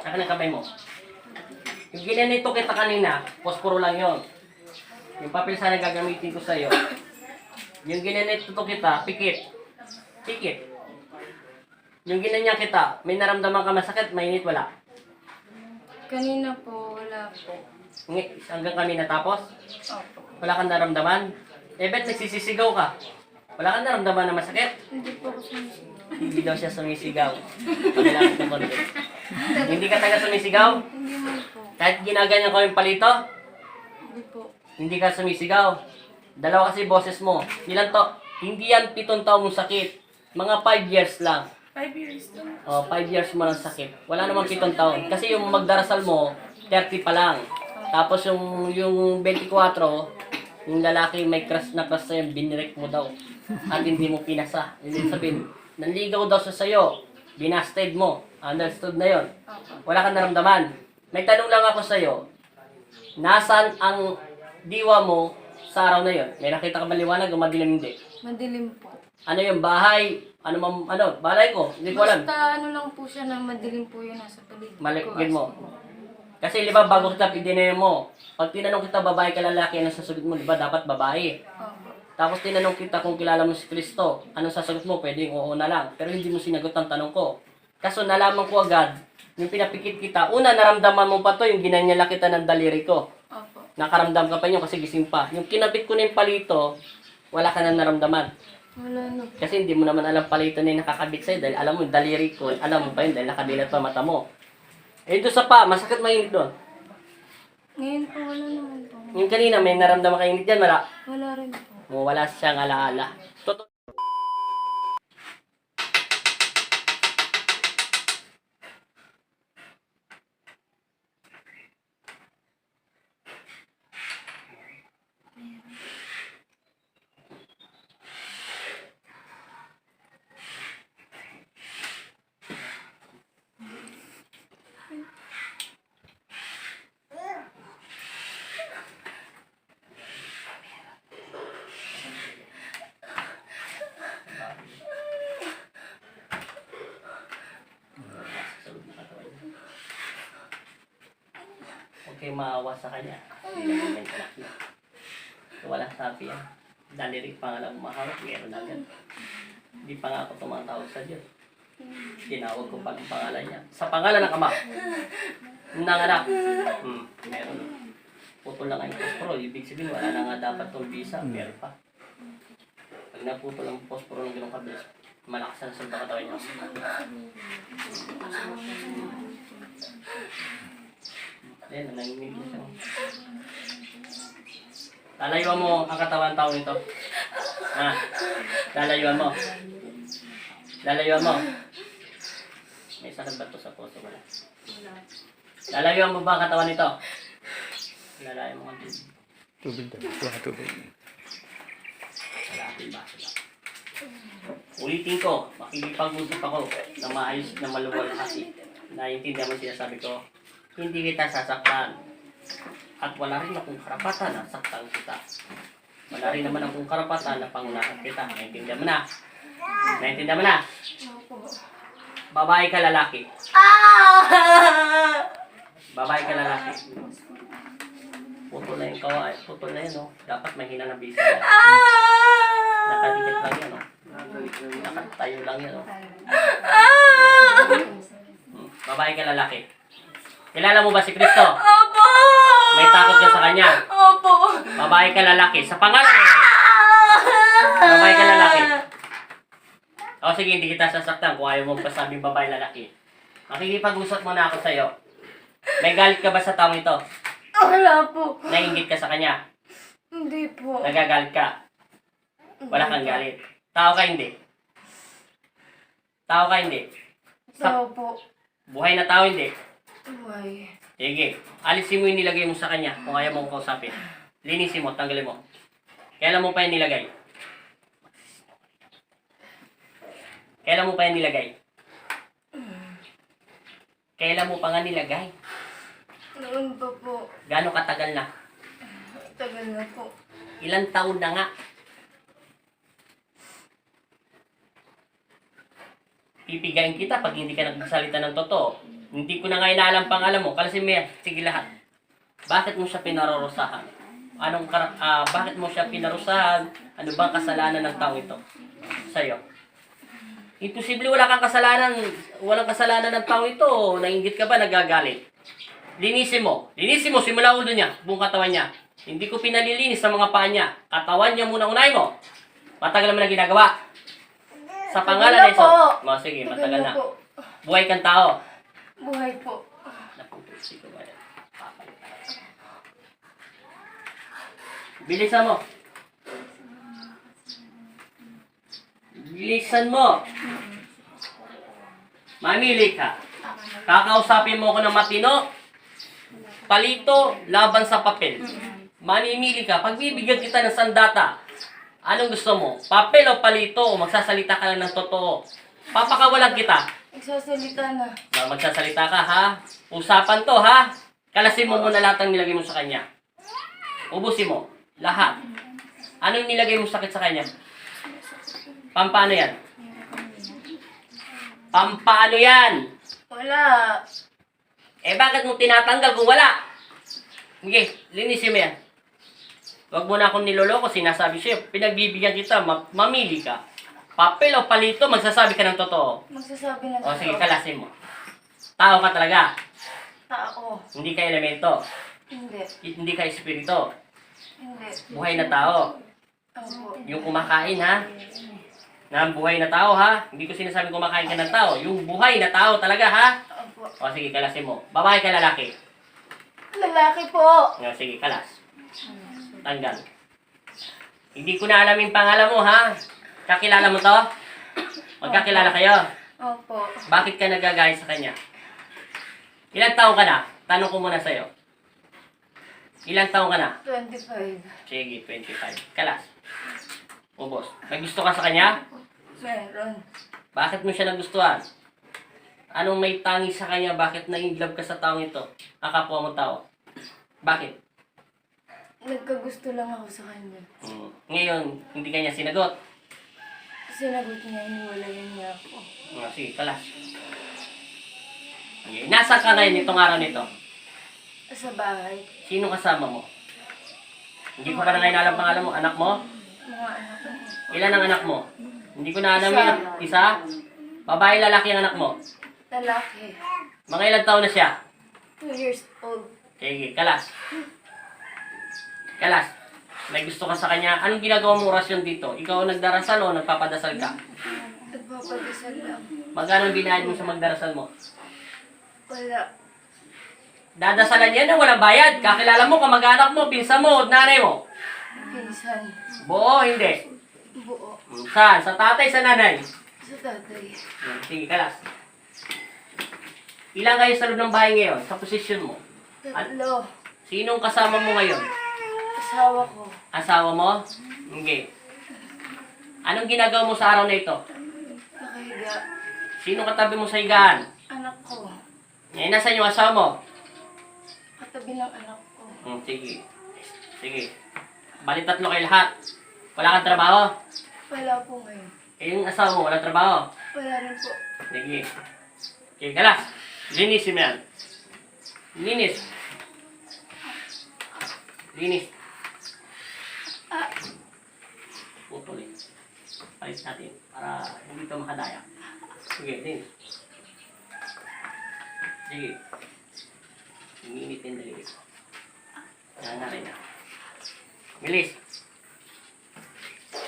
Akin ang kamay mo. Yung ginanito kita kanina, posporo lang yon. Yung papel sana gagamitin ko sa'yo. Yung ginanito kita, pikit. Pikit. Yung ginanya kita, may naramdaman ka masakit, mainit, wala. Kanina po, wala po. Hanggang kanina tapos, Opo. wala kang naramdaman. Eh, ba't nagsisisigaw ka? Wala kang naramdaman na masakit? Hindi po ako sumisigaw. Hindi daw siya sumisigaw. Pagkilapit ng konti. Hindi ka taga sumisigaw? Hindi man po. Kahit ginaganyan ko yung palito, Hindi po. hindi ka sumisigaw. Dalawa kasi boses mo. Ilan to? Hindi yan 7 taon mong sakit. Mga 5 years lang. 5 years lang. O, 5 years mo lang sakit. Wala namang 7 taon. Kasi yung magdarasal mo, 30 pa lang. Tapos yung 24, yung lalaki may crush na crush sa'yo, binirek mo daw. At hindi mo pinasa. Hindi sabihin, nanligaw daw sa sayo. Binasted mo. Understood na yon. Opo. Wala kang naramdaman. May tanong lang ako sa'yo. Nasaan ang diwa mo sa araw na yon? May nakita ka ba liwanag o madilim hindi? Madilim po. Ano yung bahay? Balay ko? Hindi ko alam. Basta ano lang po siya na madilim po yun nasa paligid ko. Malikid mo. Kasi di ba bago kita pidinayo mo, pag tinanong kita babae ka lalaki, anong sasagot mo? Di ba dapat babae? Opo. Tapos tinanong kita kung kilala mo si Kristo, anong sasagot mo? Pwedeng oo na lang. Pero hindi mo sinagot ang tanong ko. Kaso nalaman ko agad, yung pinapikit kita, una naramdaman mo pa to, yung ginanyala kita ng daliri ko. Opo. Nakaramdam ka pa yun kasi gising pa. Yung kinapit ko na yung palito, wala ka na naramdaman. Wala na. Kasi hindi mo naman alam palito na yung nakakabit sa'yo dahil alam mo yung daliri ko, alam mo pa yun dahil nakadilat pa mata mo. Eh doon sa pa, masakit mainit doon. Ngayon po, wala naman po. Yung kanina, may naramdaman ka init dyan, wala. Wala rin po. Wala siyang alaala. Totoo. Huwag kayong maawa sa kanya. Hindi naman may anak niya. So, walang sabi yan. Dalirik pa nga lang umahawak, meron agad. Hindi pa nga ako tumatawag sa Diyos. Tinawag ko pa ang pangalan niya. Sa pangalan ng Ama. Ng anak. Meron. Putol lang ang posporo. Ibig sabihin, wala na nga dapat itong visa. Meron pa. Pag naputol ang posporo ng ganong kabilis, malakas na sa katawan niya. Ayan, nanangimig na siya. Lalayuan mo ang katawan tao nito. Ha? Lalayuan mo. Lalayuan mo. May sakit ba ito sa puso? Wala. Lalayuan mo ba ang katawan nito? Lalayan mo ang tubig. Tubig daw. Wala tubig. Wala ating baso lang. Ulitin ko, makikipag-usap ako na maayos na maluwal kasi. Naiintindihan mo sinasabi ko. Hindi kita sasaktan. At wala rin akong karapatan na saktan kita. Wala rin naman akong karapatan na pangunahan kita. Naintindihan mo na? Naintindihan mo na? Opo. Babae ka lalaki. Babae ka lalaki. Putol na yung kawai. Putol na yun, no? Dapat mahina ng bisa yan. Nakadikit lang yan, no? Nakatayo lang yan, no? Babae ka lalaki. Kilala mo ba si Kristo? Opo! May takot ka sa kanya. Opo! Babae ka lalaki. Sa pangalan. Babae ka lalaki. O sige, hindi kita sasaktan kung ayaw mong pasabing babae lalaki. Makikipag-usap muna ako sa'yo. May galit ka ba sa taong ito? Wala po. Nainggit ka sa kanya? Hindi po. Nagagalit ka? Wala kang galit. Tao ka hindi? Tao ka hindi? Tao po. Buhay na tao hindi? Uy. Sige, alisin mo yung nilagay mo sa kanya kung ayaw mong kausapin. Linisin mo, tanggalin mo. Kailan mo pa yung nilagay? Kailan mo pa yung nilagay? Kailan mo pa nga nilagay? Noon pa po. Gaano katagal na? Tagal na po. Ilang taon na nga? pipigain kita pag hindi ka nagsalita ng totoo. Hindi ko na nga inaalam pangalan mo. Kalasin mo yan. Sige lahat. Bakit mo siya pinarurusahan? Bakit mo siya pinarusahan? Ano bang kasalanan ng taong ito? Sa'yo. Imposible wala kang kasalanan. Walang kasalanan ng taong ito. Nainggit ka ba? Nagagalit. Linisin mo. Linisin mo. Simula ulo niya. Buong katawan niya. Hindi ko pinalilinis sa mga paa niya. Katawan niya muna unahin mo. Matagal naman na ginagawa. Sa pangalan Tagal na na iso. po. Sige, matagal na. po. Buhay kang tao. Buhay po. Napupulsi ko ba yan? Bilisan mo. Bilisan mo. Mamili ka. Kakausapin mo ko ng matino. Palito, laban sa papel. Mamimili ka. Pagbibigyan kita ng sandata. Anong gusto mo? Papel o palito? O magsasalita ka lang ng totoo? Papakawalan kita. Nagsasalita na. Magsasalita ka, ha? Usapan to, ha? Kalasin mo muna lahat ng nilagay mo sa kanya. Ubusin mo. Lahat. Anong nilagay mo sakit sa kanya? Pampano yan? Pampano yan? Wala. Eh, bakit mo tinatanggal kung wala? Sige, linisin mo yan. Huwag mo na akong niloloko, sinasabi sa'yo. Pinagbibigyan kita, mamili ka. Papel o palito, magsasabi ka ng totoo. Magsasabi na O sige, kalasin mo. Tao ka talaga. Tao. Hindi ka elemento. Hindi. Hindi ka espiritu. Hindi. Buhay na tao. Opo. Yung kumakain, ha? Na buhay na tao, ha? Hindi ko sinasabi kumakain ka ng tao. Yung buhay na tao talaga, ha? Opo. O sige, kalasin mo. Babae ka lalaki. Lalaki po. O sige, kalas. Tanggal. Hindi ko na alam yung pangalan mo, ha? Kakilala mo to? Magkakilala kayo? Opo. Bakit ka nagagalit sa kanya? Ilang taong ka na? Tanong ko muna sa'yo. Ilang taong ka na? 25. Sige, 25. Kalas. Ubos. Nagusto ka sa kanya? Meron. Bakit mo siya nagustuhan? Anong may tangi sa kanya? Bakit na-inlove ka sa taong ito? Kakapwa mo tao. Bakit? Nagkagusto lang ako sa kanya. Ngayon, hindi ka niya sinagot. Sinagot niya, hiniwalayan niya ako. Sige, kalas. Okay. Nasaan ka ngayon itong araw nito? Sa bahay. Sino kasama mo? Hindi ko pa na ngayon alam pangalan mo. Anak mo? Mga anak ko. Ilan ang anak mo? Hindi ko na alam yun. Isa? Babae, lalaki ang anak mo? Lalaki. Mga ilang taon na siya? 2 years old. Sige, kalas. Kalas. May gusto ka sa kanya. Anong ginagawa mong orasyon dito? Ikaw ang nagdarasal o nagpapadasal ka? Nagpapadasal lang. Magkano ang binayad mo sa magdarasal mo? Wala. Dadasalan yan ng walang bayad. Kakilala mo, kamag-anak mo, pinsa mo, nanay mo. Pinsan. Buo, hindi. Buo. Saan? Sa tatay, sa nanay? Sa tatay. Sige, kalas. Ilan kayo sa loob ng bahay ngayon? Sa posisyon mo? Tatlo. Sinong kasama mo ngayon? Asawa ko. Asawa mo? Okay. Anong ginagawa mo sa araw na ito? Nakahiga. Sino katabi mo sa higaan? Anak ko. Eh, nasaan yung asawa mo? Katabi ng anak ko. Sige. Sige. Bali tatlo kayo lahat. Wala kang trabaho? Wala po ngayon. Eh, yung asawa mo, wala trabaho? Wala rin po. Sige. Okay, kalas. Linisin mo yan. Linis. Linis. Putulin. Palit natin para hindi ito makadaya. Sige, linis. Sige. Inginit yung daliri ko. Yan na rin na. Bilis.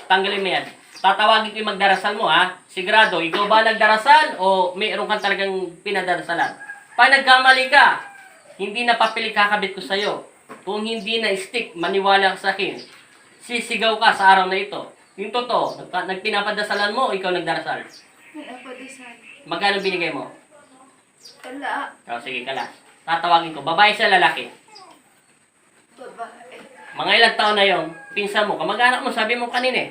Tanggalin mo yan. Tatawagin ko yung magdarasal mo, ha? Sigurado, ikaw ba nagdarasal o mayroon kang talagang pinadarasalan? Pag nagkamali ka, hindi na papel kakabit ko sa'yo. Kung hindi na stick, maniwala ka sa akin. Sisigaw ka sa araw na ito. Yung totoo, nagpinapadasalan mo o ikaw nagdarasal? Pinapadasal. Magkano binigay mo? Wala. O, sige, kalas. Tatawagin ko. Babae siya, lalaki. Babae. Mga ilang taon na yon, pinsan mo, kamag-anak mo, sabi mo kanina eh.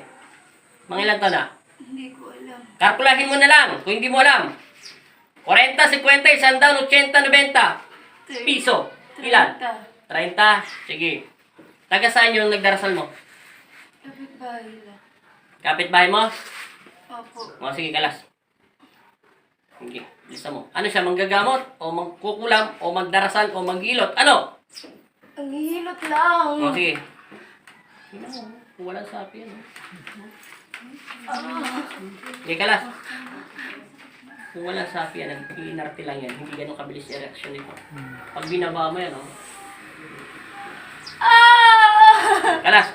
Mga ilang taon na. Hindi ko alam. Kalkulahin mo na lang, kung hindi mo alam. 40, 50, 100, 80, 90. Piso. Ilan? 30. Sige. Taga saan yung nagdarasal mo? Kapitbahay lang. Kapitbahay mo? Opo. O, sige, kalas. Sige, lista mo. Ano siya, manggagamot? O magkukulam? O magdarasal? O magilot? Ano? Ang hilot lang. O sige. Tingnan mo, kung walang sapi yan. Sige, kalas. Kung walang sapi yan, nag-inarte lang yan. Hindi ganun kabilis yung reaction nito. Pag binaba mo yan, Kalas.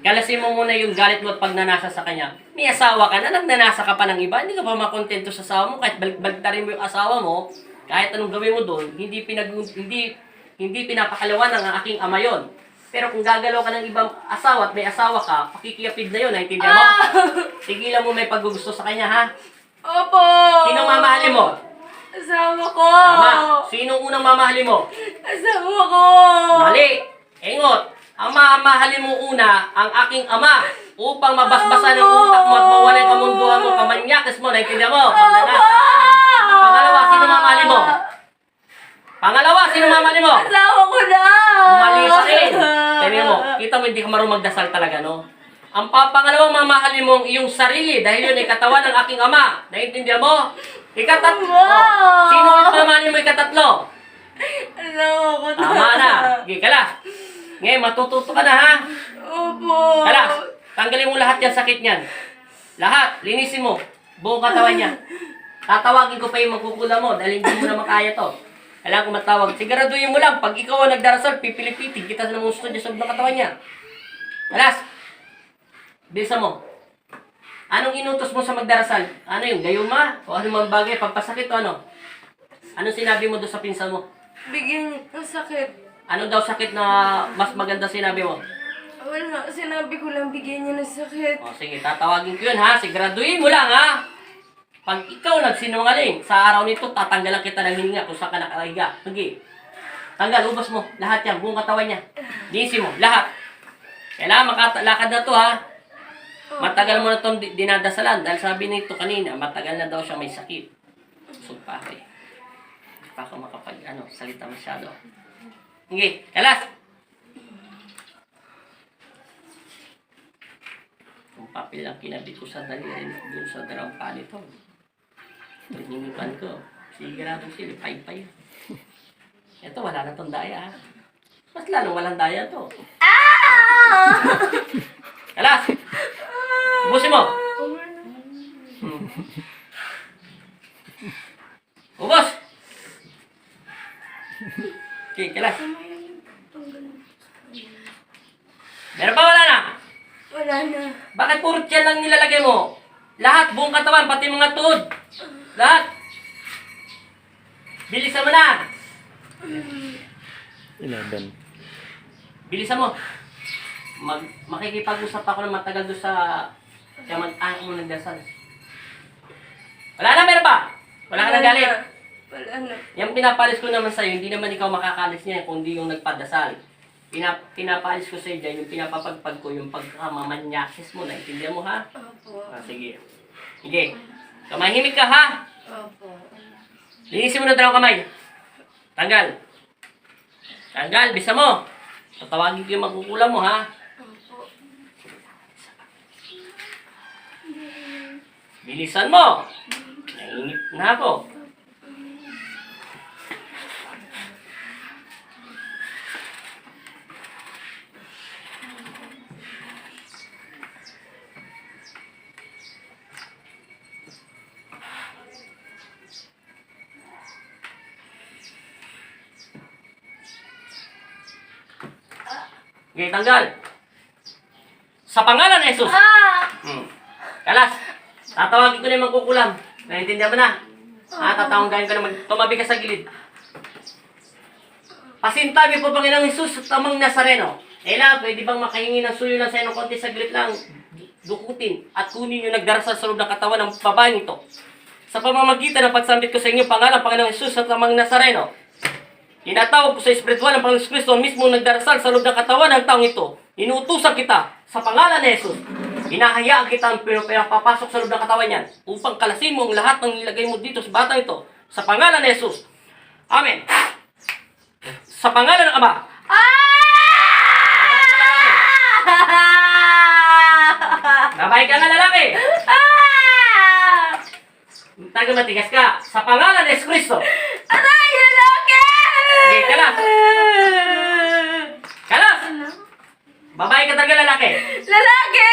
Kalasin mo muna yung galit mo at pagnanasa sa kanya. May asawa ka na, nagnanasa ka pa ng iba, hindi ka ba makontento sa asawa mo? Kahit balik-baliktarin mo yung asawa mo, kahit anong gawin mo doon, hindi pinapakalawan ng aking ama yon. Pero kung gagalaw ka ng ibang asawa at may asawa ka, pakikiyapid na yun, naintindihan mo? Tigilan mo may paggugusto sa kanya, ha? Opo! Sinong mamahalin mo? Asawa ko! Tama. Sinong unang mamahalin mo? Asawa ko! Mali. Engot. Ang mamahalin mo una, ang aking ama, upang mabasbasan ang utak mo at mawala yung kamunduhan mo, kamanyakas mo, naintindihan mo? Pangalawa, sino mamahalin mo? Pangalawa, sino mamahalin mo? Asawa ko na! Mali pa rin. Tingnan mo, kita mo hindi ka marunong magdasal talaga, no? Ang pangalawang mamahalin mo ang iyong sarili dahil yun ay katawan ng aking ama. Naintindihan mo? Ikatatlo. Oh, sino ulit mamahalin mo ikatatlo? Asawa ko na! Tama na. Sige, kala. Ngayon, matututo ka na, ha? Opo! Kala, tanggalin mo lahat yung sakit niyan. Lahat, linisin mo. Buong katawan niya. Tatawagin ko pa yung magkukula mo dahil hindi mo na makaya to. Kailangan ko matawag. Siguraduhin mo lang, pag ikaw ang nagdarasal, pipilipitin kita sa gusto niya sa ng katawan niya. Alas, bisa mo. Anong inutos mo sa magdarasal? Ano yung gayuma? O ano mang bagay, pagpasakit o ano? Anong sinabi mo doon sa pinsan mo? Bigyan ng sakit. Ano daw sakit na mas maganda sinabi mo? Wala, sinabi ko lang bigyan niya ng sakit. O sige, tatawagin ko yun ha. Siguraduhin mo lang ha. Pag ikaw nagsinungaling, sa araw nito, tatanggalan kita ng hininga kung saan ka nakarahiga. Sige. Tanggal, ubos mo. Lahat yan, buong katawan niya. Linisin mo, lahat. Kailangan makatalakad na to ha. Matagal mo na itong dinadasalan. Dahil sabi nito kanina, matagal na daw siya may sakit. Sugpa ko eh. Hindi pa ako salita masyado. Sige, kalas! Yung papel lang kinabit ko sa daliri doon sa darampa nito. Pininipan ko. Sigurado sila, pay-pay. Ito, wala na tong daya. Mas lalo walang daya to. Kalas! Ubusin mo! Ubos! Okay, kalas. Meron pa wala na? Wala na. Bakit puro tiyan lang nilalagay mo? Lahat, buong katawan, pati mga tuhod. Lahat. Bilisan mo na. 11. Bilisan mo. Makikipag-usap ako ng matagal doon sa mag-anak mo nagdasal. Wala na, meron pa? Wala ka nang galit? Wala na. Yung pinapalis ko naman sa'yo, hindi naman ikaw makakalis niya kundi yung nagpadasal. Pinapalis ko sa'yo dyan, yung pinapapagpag ko, yung pagkamamanyakis mo, naintindihan mo ha? Opo. Sige. Sige. Kamahimik ka ha? Opo. Linisin mo na dalawang kamay. Tanggal. Tanggal, bisa mo. Tatawagin ko yung magkukulam mo ha? Opo. Bilisan mo. Nainip na ako. Okay, tanggal. Sa pangalan ni Jesus. Kalas, tatawagin ko na yung magkukulam. Naintindihan mo na? Tatawagin ko na tumabi ka sa gilid. Pasintabi po Panginoong Jesus sa tamang Nazareno. Ela, pwede bang makahingi ng suyo lang sa inyo konti saglit lang? Dukutin at kunin yung nagdarasal sa loob ng katawan ng babaeng ito. Sa pamamagitan ng pagsambit ko sa inyo, pangalan Panginoong Jesus sa tamang Nazareno. Tinatawag ko sa espiritual ng Panginoong Kristo mismo nagdarasal sa loob ng katawan ng taong ito. Inuutusan kita sa pangalan ni Jesus. Hinahayaan kita ang pinapapasok sa loob ng katawan niyan upang kalasin mo ang lahat ng nilagay mo dito sa batang ito. Sa pangalan ni Jesus. Amen. Sa pangalan ng Ama. Babae ka nga lalaki. Taga matigas ka. Sa pangalan ni Kristo. Aray, lalaki! Okay, kalas. Kalas! Babae ka talaga lalaki. Lalaki!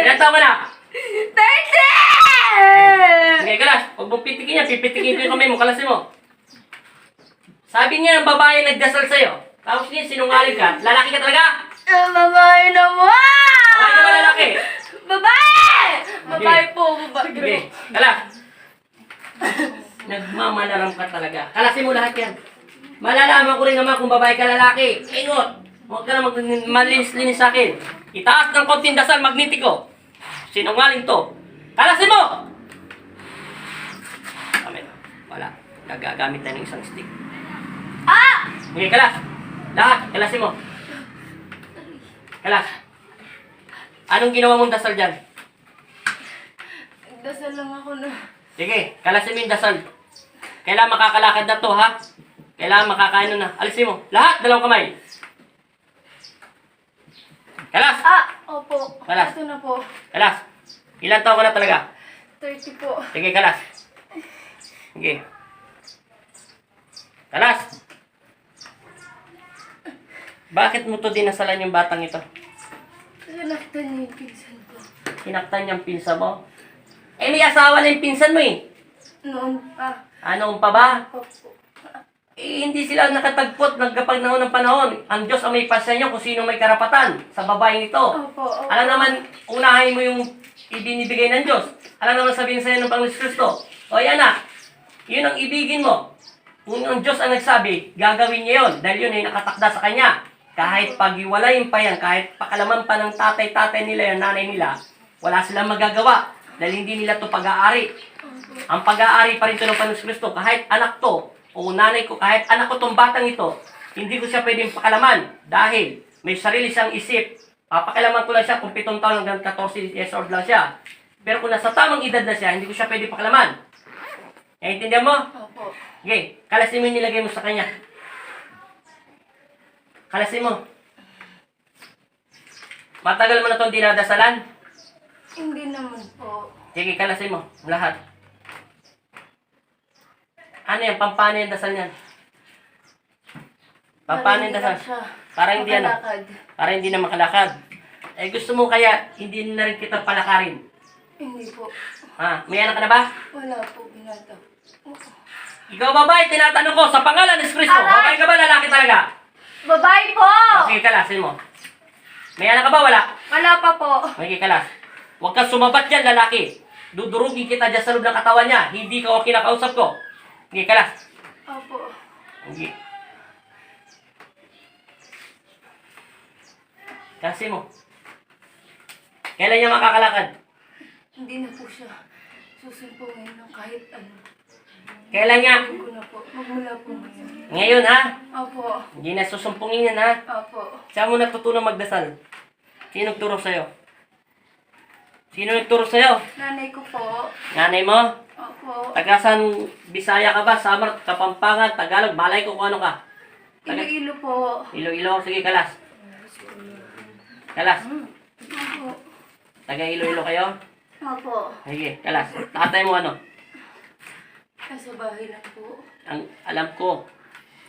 Ilan taon ka na? 30! Okay, kalas. Huwag mong pitikin yan. Pipitikin ko yung kamay mo. Kalasin mo. Sabi niya ang babae nagdasal sa'yo. Tapos niya sinungaling ka. Lalaki ka talaga. Babae naman! Babae ka ba lalaki? Babae! Babae po, babae. Okay, kalas. Nagmamalaram ka talaga. Kalasin mo lahat yan. Malalaman ko rin naman kung babae ka lalaki. Ingot. Huwag ka na malinis-linis sa akin. Itaas ng konting dasal magnetiko. Sinungaling to. Kalasin mo! Amen. Wala. Nagagamit na ng isang stick. Ah! Okay, kalas. Lahat. Kalasin mo. Kalas. Anong ginawa mong dasal dyan? Dasal lang ako na. Sige, kalasin mo yung dasal. Kailangan makakalakad na to, ha? Kailangan makakaano na. Alisin mo. Lahat, dalawang kamay. Kalas! Ah! Opo. Kalas. Ito na po. Kalas! Ilan taon ka na talaga? 30 po. Sige, kalas. Sige. Kalas! Bakit mo to dinasalan yung batang ito? Sinaktan niya yung pinsan ko. Kinaktan niyang pinsa mo? Eh, may asawa na yung pinsan mo eh. Noon pa. Anong pa ba? Opo. Eh, hindi sila nakatagpot nagkapagnahon ng panahon. Ang Diyos ang may pasya niyo kung sino may karapatan sa babaeng ito. Opo. Opo. Alam naman, unahin mo yung ibinibigay ng Diyos. Alam naman sabihin sa'yo ng Panginoon Kristo, o yan na, yun ang ibigin mo. Kung ang Diyos ang nagsabi, gagawin niya yun. Dahil yun ay nakatakda sa Kanya. Kahit paghiwalayin pa yan, kahit pakalaman pa ng tatay-tatay nila, yung nanay nila, wala silang magagawa. Dahil hindi nila to pag-aari. Ang pag-aari pa rin ito ng Panginoon Kristo. Kahit anak to, o nanay ko, kahit anak ko tong batang ito, hindi ko siya pwedeng pakalaman. Dahil may sarili siyang isip. Papakalaman ko lang siya kung 7 taon hanggang 14 years old lang siya. Pero kung nasa tamang edad na siya, hindi ko siya pwedeng pakalaman. Naiintindihan mo? Opo. Okay, kalasin mo yung nilagay mo sa kanya. Kalasin mo. Matagal mo na itong dinadasalan? Hindi naman po. Sige, kalasin mo. Lahat. Ano yan? Pampano yung dasal niyan? Pampano yung dasal? Para hindi ano? Makalakad. Para hindi na makalakad. Eh gusto mo kaya hindi na rin kita palakarin? Hindi po. Ha? May anak ka na ba? Wala po, binata. Ikaw babae, tinatanong ko sa pangalan ni Kristo. Aray! Babae ka ba? Lalaki talaga? Babae po! Sige, kalasin mo. May anak ka ba? Wala? Wala pa po. Sige, kalas. Huwag kang sumabat dyan, lalaki. Dudurugin kita dyan sa loob ng katawan niya. Hindi ka o kinakausap ko. Sige, kalas. Opo. Sige. Kalasin mo. Kailan niya makakalakad? Hindi na po siya susumpungin ng kahit ano. Kailan niya? Hindi ko na po. Magmula po ngayon. Ngayon, ha? Opo. Hindi na susumpungin yan, ha? Opo. Saan mo natutunan magdasal? Sino nagturo sa'yo? Sino nagturo sa'yo? Nanay ko po. Nanay mo? Opo. Tagasan Bisaya ka ba? Samar, Kapampangan, Tagalog, balay ko kung ano ka? Iloilo po. Iloilo, sige, kalas. Kalas. Opo. Taga Iloilo kayo? Opo. Sige, kalas. Tatay mo ano? Nasa bahay lang po. Alam ko.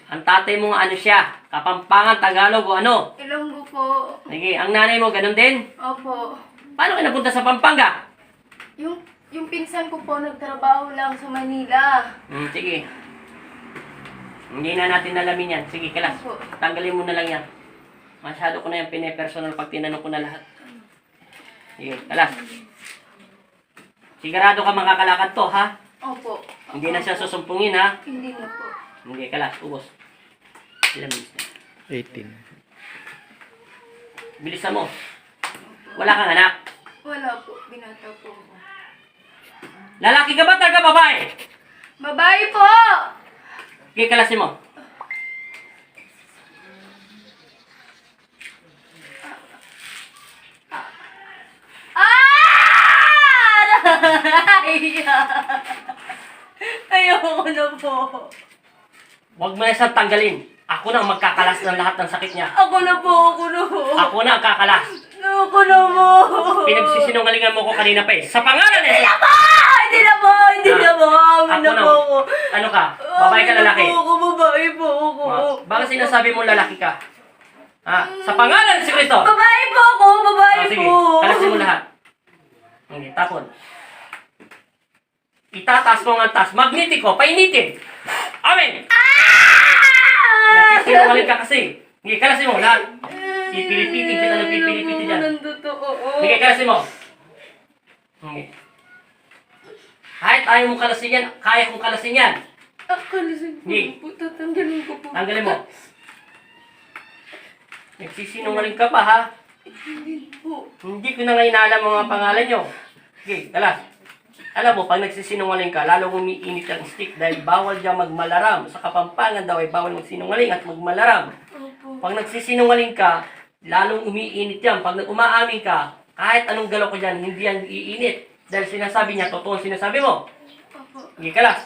Ang tatay mo ano siya? Kapampangan, Tagalog o ano? Ilonggo po. Sige, ang nanay mo ganun din? Opo. Paano ka napunta sa Pampanga? Yung pinsan ko po nagtrabaho lang sa Manila. Sige. Hindi na natin nalamin yan. Sige, kalas. Opo. Tanggalin mo na lang yan. Masyado ko na yung pine-personal pag tinanong ko na lahat. Sige, kalas. Sigurado ka makakalakad to, ha? Opo. Hindi na siya susumpungin, ha? Hindi na po. Hindi, kalas. Ubos. Ilang bilis na? 18. Bilisan mo. Wala kang anak. Wala po. Binata po ako. Lalaki ka ba talaga babae? Babae po! Sige, kalasin mo. Ayoko na po. Huwag mo na siyang tanggalin. Ako na ang magkakalas ng lahat ng sakit niya. Ako na po. Ako na ang kakalas. Ako na po. Pinagsisinungalingan mo ko kanina pa eh. Sa pangalan eh. Hindi na po! Hindi na po! Hindi na po. Amin Ako na na. po ako. Ano ka? Babae ka, lalaki? Amin na po ako. Babae po ako. Bakit sinasabi mo lalaki ka? Ha? Sa pangalan ni si Kristo. Babae po ako. Babae Sige, po. kalasin mo lahat. Hindi, tapon. Itataas mo ang taas. Magnetiko, painitin. Amen! Nagsisinungaling ka kasi. Hindi, kalasin mo lahat. Pipilipitin kita ng pipilipitin dyan. Sige, kalasin mo. Hindi. Kahit ayaw mong kalasin yan, kaya kong kalasin yan. Kalasin Hindi. po. Tatanggalin ko po. Tanggalin mo. Nagsisinungaling ka pa, ha? Hindi po. Hindi ko na ngayon alam ang mga pangalan nyo. Sige, kalas. Alam mo, pag nagsisinungaling ka, lalong umiinit ang stick dahil bawal dyan magmalaram. Sa Kapampangan daw ay bawal magsinungaling at magmalaram. Opo. Pag nagsisinungaling ka, lalong umiinit yan. Pag umaamin ka, kahit anong galaw ko dyan, hindi yan iinit. Dahil sinasabi niya, totoo ang sinasabi mo. Opo. Sige, kalas.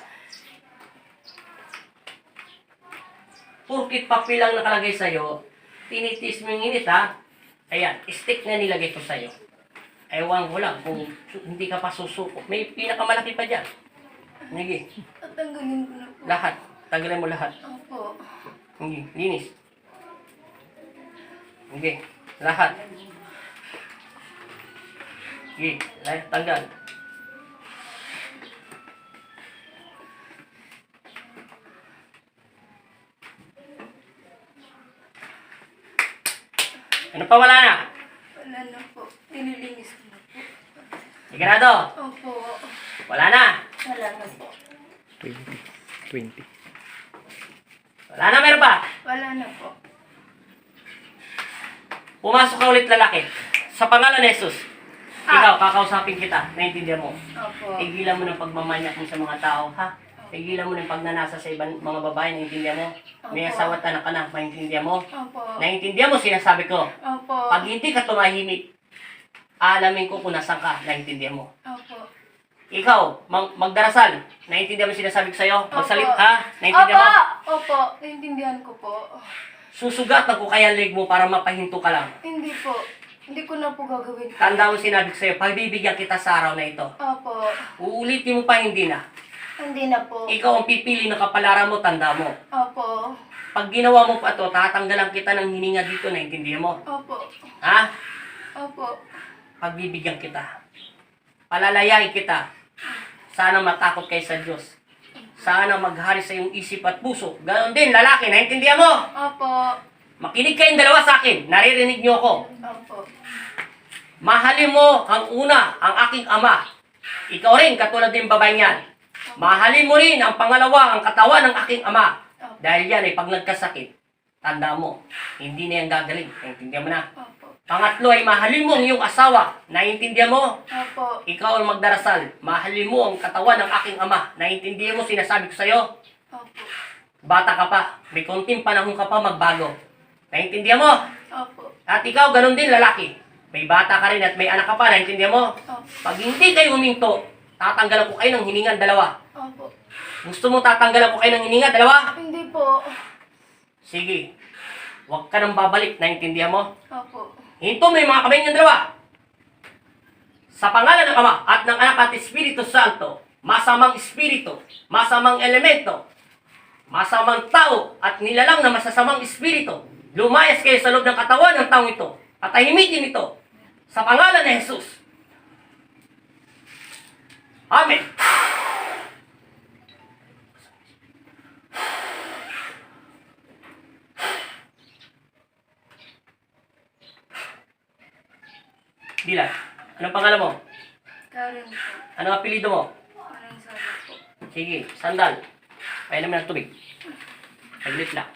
Purkit papel lang nakalagay sa'yo, tinitis mo yung init, ha? Ayan, stick na nilagay ko sa'yo. Ewan ko lang kung hindi ka pa susuko. May pinakamalaki pa dyan. Sige, Tatanggalin ko na po. lahat. Tanggalin mo lahat. Opo. Sige, linis. Sige, lahat. Sige, lahat tanggal. Ano pa wala na? Wala na po. Tinilinis ko na po. Sigurado? Opo. Wala na. Wala na po. 20. 20. Wala na, meron pa. Wala na po. Pumasok ka ulit lalaki. Sa pangalan ni Jesus. Ikaw, kakausapin kita. Naintindihan mo. Opo. Tigilan mo ng pagmamanyak mo sa mga tao, ha? Tigilan mo ng pagnanasa sa ibang mga babae, naintindihan mo? May Opo. asawa at anak ka na, maintindihan mo? Opo. Naintindihan mo sinasabi ko? Opo. Pag hindi ka tumahimik, aalamin ko kung nasan ka, naintindihan mo? Opo. Ikaw, magdarasal, naintindihan mo sinasabi ko sa'yo? Magsalit, Opo. ha? Naintindihan mo? Opo. Naintindihan ko po. Susugatan ko kaya leg mo para mapahinto ka lang. Hindi po. Hindi ko na po gagawin. Tanda mo sinabi ko sa'yo, pagbibigyan kita sa araw na ito. Opo. Uulitin mo pa, hindi na. Hindi na po. Ikaw ang pipili ng kapalaran mo, tanda mo. Opo. Pag ginawa mo pa ito, tatanggalan kita ng hininga dito, naintindihan mo? Opo. Ha? Opo. Pagbibigyan kita. Palalayain kita. Sana matakot kayo sa Diyos. Sana maghari sa iyong isip at puso. Ganon din, lalaki, naintindihan mo? Opo. Makinig kayong dalawa sa akin. Naririnig niyo ako. Opo. Mahalin mo ang una, ang aking ama. Ikaw rin, katulad din babae niyan. Mahalin mo rin ang pangalawa, ang katawan ng aking ama. Dahil yan ay pag nagkasakit, tanda mo, hindi na yan gagaling. Naintindihan mo na. Opo. Pangatlo ay mahalin mo ang iyong asawa. Naintindihan mo? Opo. Ikaw ang magdarasal. Mahalin mo ang katawan ng aking ama. Naintindihan mo sinasabi ko sa'yo? Opo. Bata ka pa. May konting panahon ka pa magbago. Naintindihan mo? Opo. At ikaw, ganun din lalaki. May bata ka rin at may anak ka pa. Naintindihan mo? Opo. Pag hindi kayo huminto, tatanggalan ko kayo ng hiningan dalawa. Opo. Gusto mo tatanggalan ko kayo ng hiningan dalawa? Hindi po. Sige. Huwag ka nang babalik. Naintindihan mo? Opo. Hinto mo yung mga kamay niyong dalawa. Sa pangalan ng Ama at ng Anak at Espiritu Santo, masamang espiritu, masamang elemento, masamang tao at nilalang na masasamang espiritu, lumayas kayo sa loob ng katawan ng taong ito at tahimikin ito sa pangalan ni Jesus. Amen. Dilan, anong pangalan mo? Karen po. Anong apelido mo? Anong sabi po? Sige, sandal. Painom ng tubig. Saglit lang.